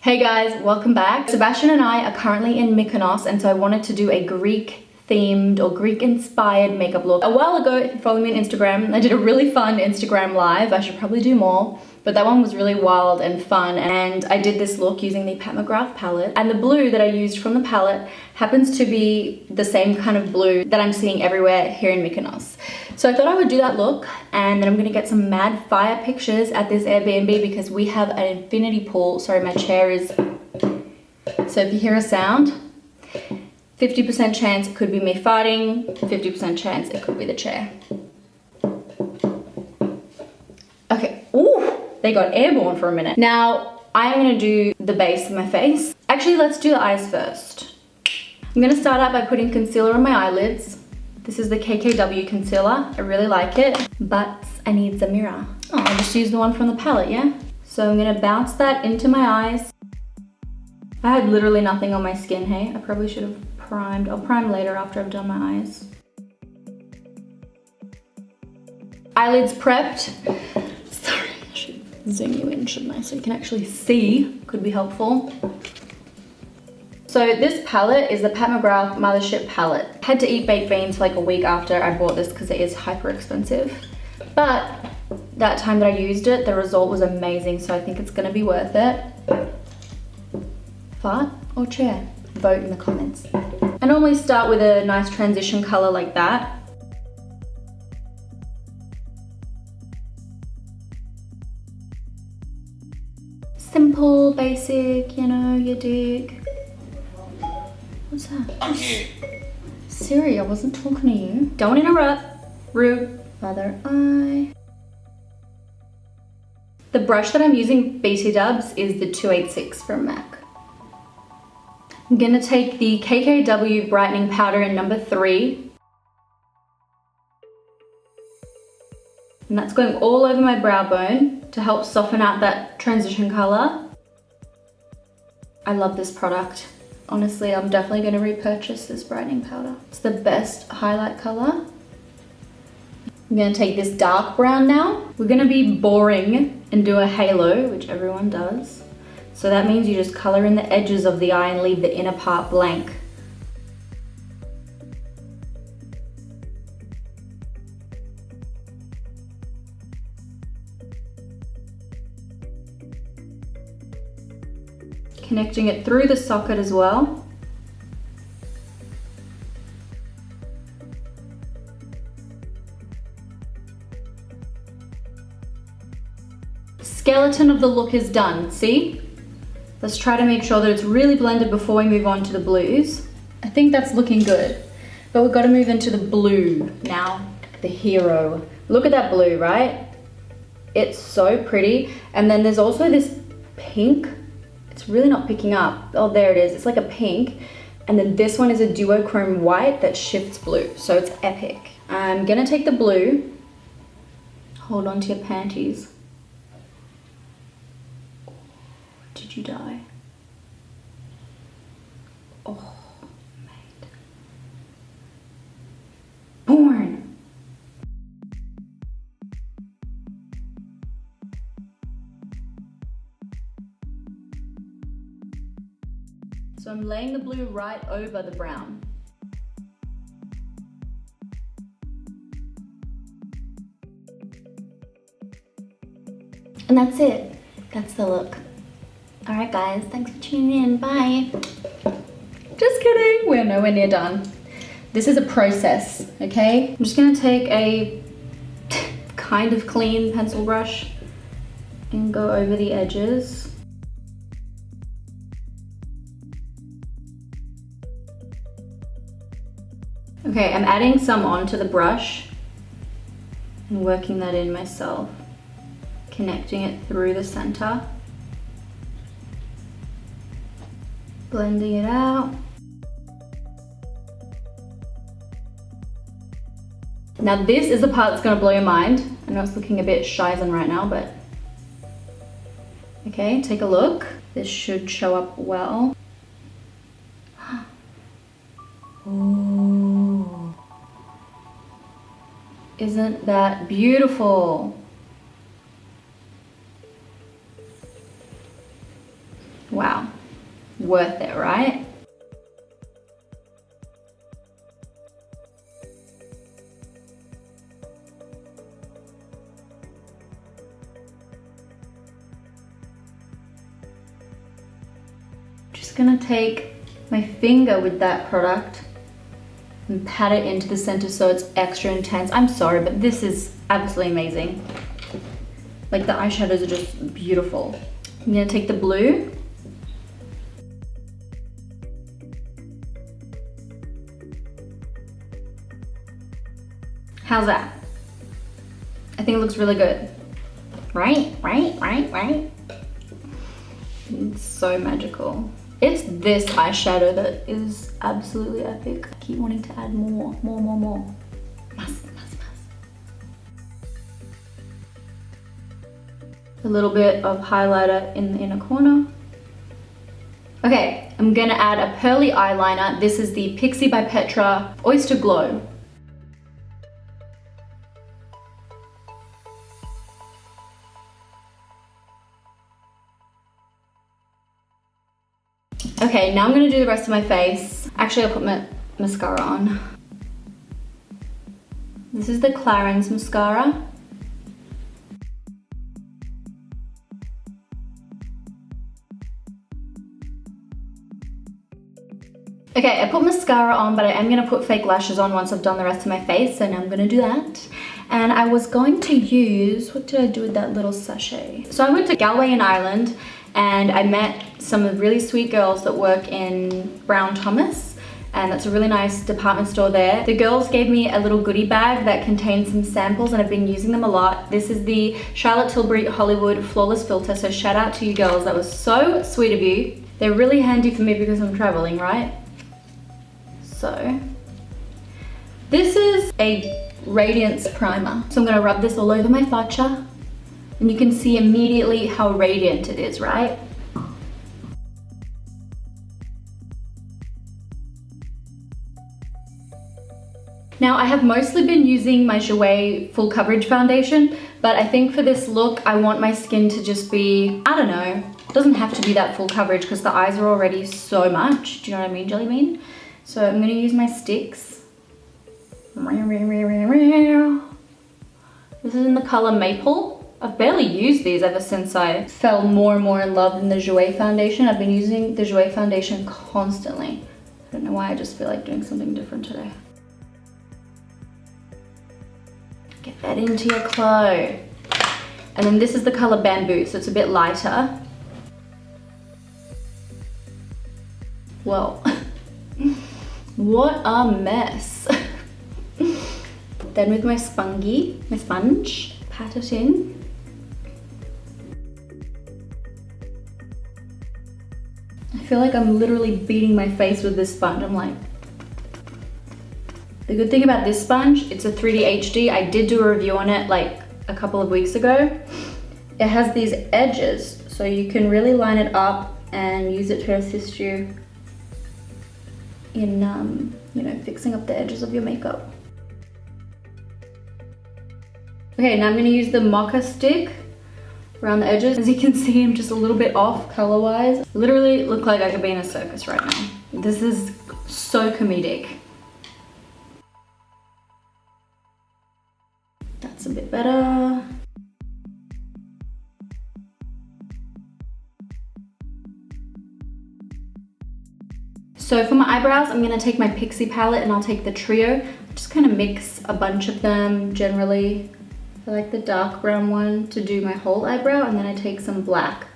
Hey guys, welcome back. Sebastian and I are currently in Mykonos, and so I wanted to do a Greek themed or Greek inspired makeup look. A while ago, if you follow me on Instagram, I did a really fun Instagram live. I should probably do more, but that one was really wild and fun, and I did this look using the Pat Mcgrath palette, and the blue that I used from the palette happens to be the same kind of blue that I'm seeing everywhere here in Mykonos. So I thought I would do that look, and then I'm gonna get some mad fire pictures at this Airbnb because we have an infinity pool. Sorry, my chair is, so if you hear a sound, 50% chance it could be me farting, 50% chance it could be the chair. Okay, ooh, they got airborne for a minute. Now, I'm gonna do the base of my face. Actually, let's do the eyes first. I'm gonna start out by putting concealer on my eyelids. This is the KKW concealer. I really like it, but I need the mirror. Oh, I'll just use the one from the palette, yeah? So I'm gonna bounce that into my eyes. I had literally nothing on my skin, hey? I probably should have primed. I'll prime later after I've done my eyes. Eyelids prepped. Sorry, I should zoom you in, shouldn't I? So you can actually see, could be helpful. So this palette is the Pat Mcgrath Mothership palette. I had to eat baked beans for like a week after I bought this because it is hyper expensive. But that time that I used it, the result was amazing, so I think it's gonna be worth it. Fart or chair? Vote in the comments. I normally start with a nice transition color like that. Simple, basic, you know, you dig. What's that? Siri, I wasn't talking to you. Don't interrupt. Rude. Other eye. The brush that I'm using, BT Dubs, is the 286 from MAC. I'm gonna take the KKW brightening powder in number 3. And that's going all over my brow bone to help soften out that transition color. I love this product. Honestly, I'm definitely gonna repurchase this brightening powder. It's the best highlight color. I'm gonna take this dark brown now. We're gonna be boring and do a halo, which everyone does. So that means you just color in the edges of the eye and leave the inner part blank. Connecting it through the socket as well. Skeleton of the look is done, see? Let's try to make sure that it's really blended before we move on to the blues. I think that's looking good, but we've got to move into the blue now, the hero. Look at that blue, right? It's so pretty. And then there's also this pink. It's really not picking up. Oh, there it is. It's like a pink. And then this one is a duochrome white that shifts blue. So it's epic. I'm gonna take the blue. Hold on to your panties. Did you die? Oh, mate. Born. So I'm laying the blue right over the brown. And that's it. That's the look. All right, guys, thanks for tuning in. Bye. Just kidding. We're nowhere near done. This is a process, okay? I'm just gonna take a kind of clean pencil brush and go over the edges. Okay, I'm adding some onto the brush and working that in myself, connecting it through the center. Blending it out. Now this is the part that's gonna blow your mind. I know it's looking a bit shizen right now, but okay, take a look. This should show up well. Ooh. Isn't that beautiful? Wow. worth it, right? Just gonna take my finger with that product and pat it into the center so it's extra intense. I'm sorry, but this is absolutely amazing. Like the eyeshadows are just beautiful. I'm gonna take the blue. How's that? I think it looks really good. Right? It's so magical. It's this eyeshadow that is absolutely epic. I keep wanting to add more. Mas. A little bit of highlighter in the inner corner. Okay, I'm gonna add a pearly eyeliner. This is the Pixie by Petra Oyster Glow. Okay, now I'm gonna do the rest of my face. Actually, I'll put my mascara on. This is the Clarins mascara. Okay, I put mascara on, but I am gonna put fake lashes on once I've done the rest of my face, so now I'm gonna do that. And I was going to use, what did I do with that little sachet? So I went to Galway in Ireland, and I met some really sweet girls that work in Brown Thomas, and that's a really nice department store there. The girls gave me a little goodie bag that contains some samples, and I've been using them a lot. This is the Charlotte Tilbury Hollywood Flawless Filter, so shout out to you girls. That was so sweet of you. They're really handy for me because I'm traveling, right? So, this is a radiance primer. So I'm gonna rub this all over my facia, and you can see immediately how radiant it is, right? Now I have mostly been using my Jouer full coverage foundation, but I think for this look, I want my skin to just be, I don't know, it doesn't have to be that full coverage because the eyes are already so much. Do you know what I mean, Jelly Bean? So I'm gonna use my sticks. This is in the color Maple. I've barely used these ever since I fell more and more in love in the Jouer foundation. I've been using the Jouer foundation constantly. I don't know why, I just feel like doing something different today. Get that into your glow. And then this is the color Bamboo, so it's a bit lighter. Whoa. What a mess. Then with my sponge, pat it in. I feel like I'm literally beating my face with this sponge. I'm like, the good thing about this sponge, it's a 3D HD. I did do a review on it like a couple of weeks ago. It has these edges, so you can really line it up and use it to assist you in, you know, fixing up the edges of your makeup. Okay, now I'm gonna use the Mocha stick around the edges. As you can see, I'm just a little bit off color-wise. Literally look like I could be in a circus right now. This is so comedic. That's a bit better. So for my eyebrows, I'm gonna take my Pixie palette and I'll take the Trio. Just kind of mix a bunch of them generally. I like the dark brown one to do my whole eyebrow, and then I take some black.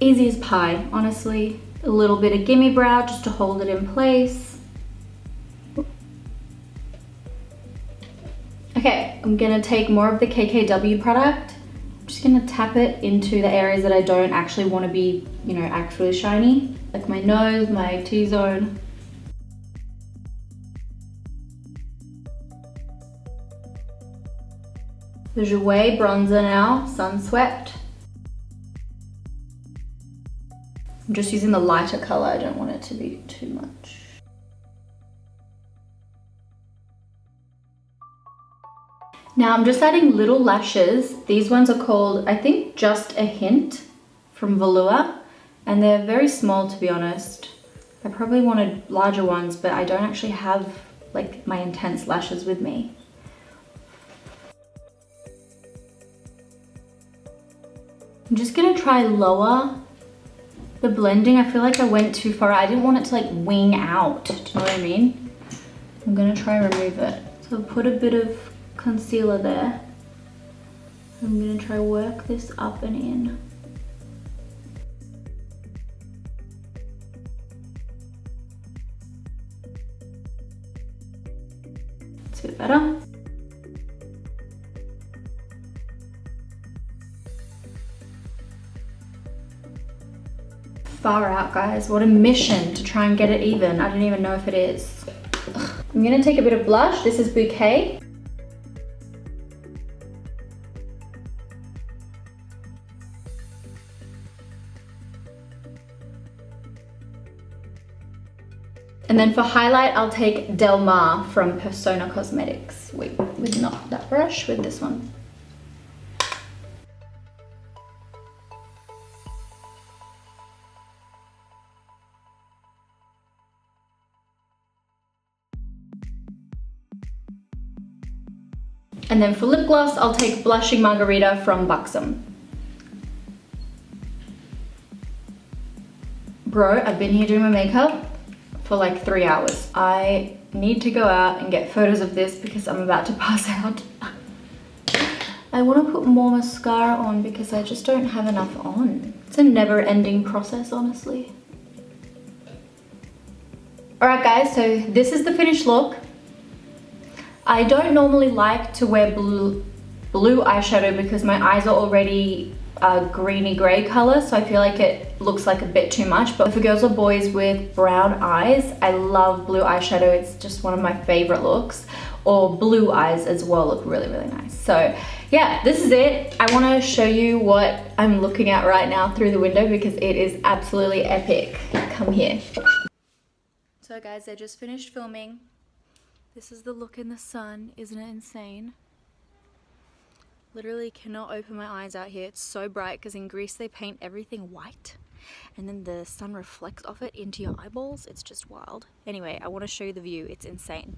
Easy as pie, honestly. A little bit of gimme brow just to hold it in place. Okay, I'm gonna take more of the KKW product. I'm just gonna tap it into the areas that I don't actually want to be, you know, actually shiny. Like my nose, my T-zone. The Jouer bronzer now, Sun Swept. I'm just using the lighter color, I don't want it to be too much. Now I'm just adding little lashes. These ones are called, I think, Just a Hint from Velour, and they're very small, to be honest. I probably wanted larger ones, but I don't actually have like my intense lashes with me. I'm just gonna try lower the blending. I feel like I went too far. I didn't want it to like wing out, do you know what I mean? I'm gonna try remove it. So put a bit of concealer there. I'm gonna try work this up and in. It's a bit better. Far out, guys. What a mission to try and get it even. I don't even know if it is. Ugh. I'm gonna take a bit of blush. This is Bouquet. And then for highlight, I'll take Del Mar from Persona Cosmetics. Wait, with not that brush, with this one. And then for lip gloss, I'll take Blushing Margarita from Buxom. Bro, I've been here doing my makeup for like 3 hours. I need to go out and get photos of this because I'm about to pass out. I want to put more mascara on because I just don't have enough on. It's a never-ending process, honestly. Alright guys, so this is the finished look. I don't normally like to wear blue eyeshadow because my eyes are already a greeny grey color, so I feel like it looks like a bit too much. But for girls or boys with brown eyes, I love blue eyeshadow. It's just one of my favorite looks. Or blue eyes as well look really, really nice. So yeah, this is it. I want to show you what I'm looking at right now through the window because it is absolutely epic. Come here. So guys, they just finished filming. This is the look in the sun. Isn't it insane? Literally cannot open my eyes out here. It's so bright because in Greece they paint everything white and then the sun reflects off it into your eyeballs. It's just wild. Anyway, I want to show you the view. It's insane.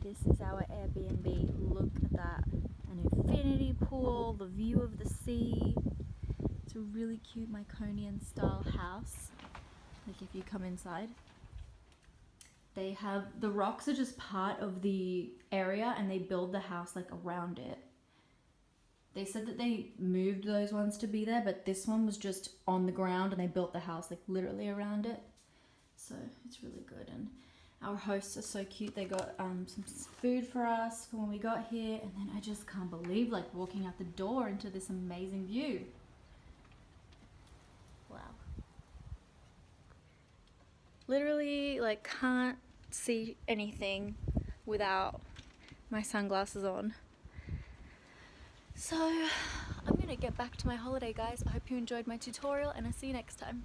This is our Airbnb. Look at that. An infinity pool, the view of the sea. It's a really cute Mykonos style house. Like if you come inside. They have, the rocks are just part of the area and they build the house like around it. They said that they moved those ones to be there, but this one was just on the ground and they built the house like literally around it. So it's really good. And our hosts are so cute. They got some food for us for when we got here. And then I just can't believe like walking out the door into this amazing view. Wow. Literally like can't see anything without my sunglasses on. So I'm gonna get back to my holiday, guys. I hope you enjoyed my tutorial and I'll see you next time.